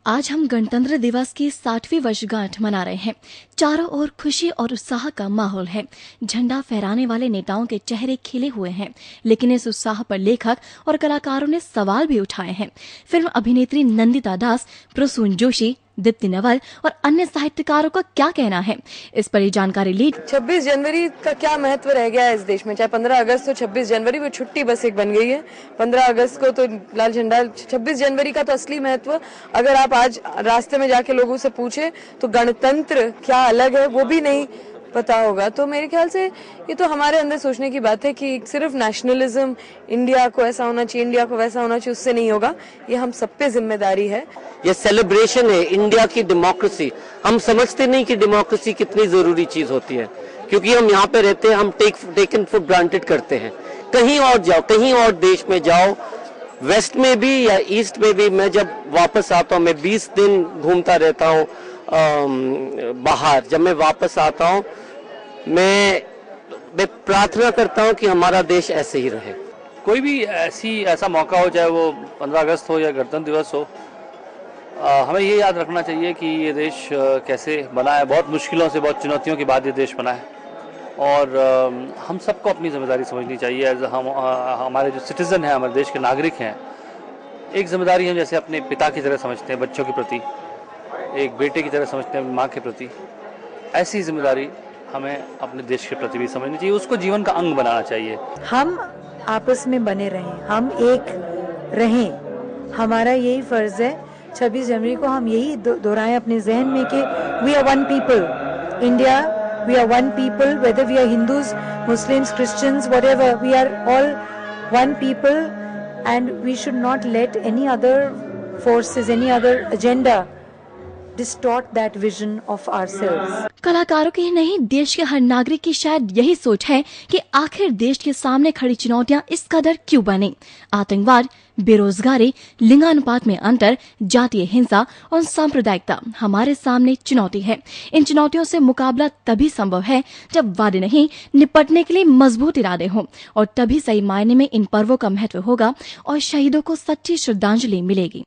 आज हम गणतंत्र दिवस की 60वीं वर्षगांठ मना रहे हैं। चारों ओर खुशी और उत्साह का माहौल है। झंडा फहराने वाले नेताओं के चेहरे खिले हुए हैं, लेकिन इस उत्साह पर लेखक और कलाकारों ने सवाल भी उठाए हैं। फिल्म अभिनेत्री नंदिता दास, प्रसून जोशी, दीप्ति नवल और अन्य साहित्यकारों का क्या कहना है, इस पर जानकारी ली। 26 जनवरी का क्या महत्व रह गया है इस देश में? चाहे 15 अगस्त हो, 26 जनवरी वो छुट्टी बस एक बन गई है। 15 अगस्त को तो लाल झंडा, 26 जनवरी का तो असली महत्व अगर आप आज रास्ते में जाके लोगों से पूछे तो गणतंत्र क्या अलग है वो भी नहीं पता होगा। तो मेरे ख्याल से ये तो हमारे अंदर सोचने की बात है कि सिर्फ नेशनलिज्म, इंडिया को ऐसा होना चाहिए, इंडिया को वैसा होना चाहिए, उससे नहीं होगा। ये हम सब पे जिम्मेदारी है। ये सेलिब्रेशन है इंडिया की डेमोक्रेसी। हम समझते नहीं कि डेमोक्रेसी कितनी जरूरी चीज होती है, क्योंकि हम यहाँ पे रहते हैं, हम टेकन फॉर ग्रांटेड करते हैं। कहीं और जाओ, कहीं और देश में जाओ, वेस्ट में भी या ईस्ट में भी, मैं जब वापस आता हूँ, मैं 20 दिन घूमता रहता हूँ बाहर। जब मैं वापस आता हूँ मैं प्रार्थना करता हूँ कि हमारा देश ऐसे ही रहे। कोई भी ऐसा मौका हो, चाहे वो 15 अगस्त हो या गणतंत्र दिवस हो, हमें ये याद रखना चाहिए कि ये देश कैसे बना है। बहुत मुश्किलों से, बहुत चुनौतियों के बाद ये देश बना है और हम सबको अपनी जिम्मेदारी समझनी चाहिए। एज हमारे जो सिटीजन हैं, हमारे देश के नागरिक हैं, एक जिम्मेदारी हम जैसे अपने पिता की तरह समझते हैं बच्चों के प्रति, एक बेटे की तरह समझते हैं माँ के प्रति, ऐसी जिम्मेदारी हमें अपने देश के प्रति भी समझनी चाहिए। उसको जीवन का अंग बनाना चाहिए। हम आपस में बने रहें, हम एक रहें, हमारा यही फर्ज है। 26 जनवरी को हम यही दोहराएं अपने जहन में कि we are one people, India, we are one people, whether we are Hindus, Muslims, Christians, whatever, we are all one people and we should not let any other forces, any other agenda distort that vision of ourselves. कलाकारों की ही नहीं, देश के हर नागरिक की शायद यही सोच है कि आखिर देश के सामने खड़ी चुनौतियां इस कदर क्यों बने। आतंकवाद, बेरोजगारी, लिंगानुपात में अंतर, जातीय हिंसा और सांप्रदायिकता हमारे सामने चुनौती है। इन चुनौतियों से मुकाबला तभी संभव है जब वादे नहीं, निपटने के लिए मजबूत इरादे हों, और तभी सही मायने में इन पर्वों का महत्व होगा और शहीदों को सच्ची श्रद्धांजलि मिलेगी।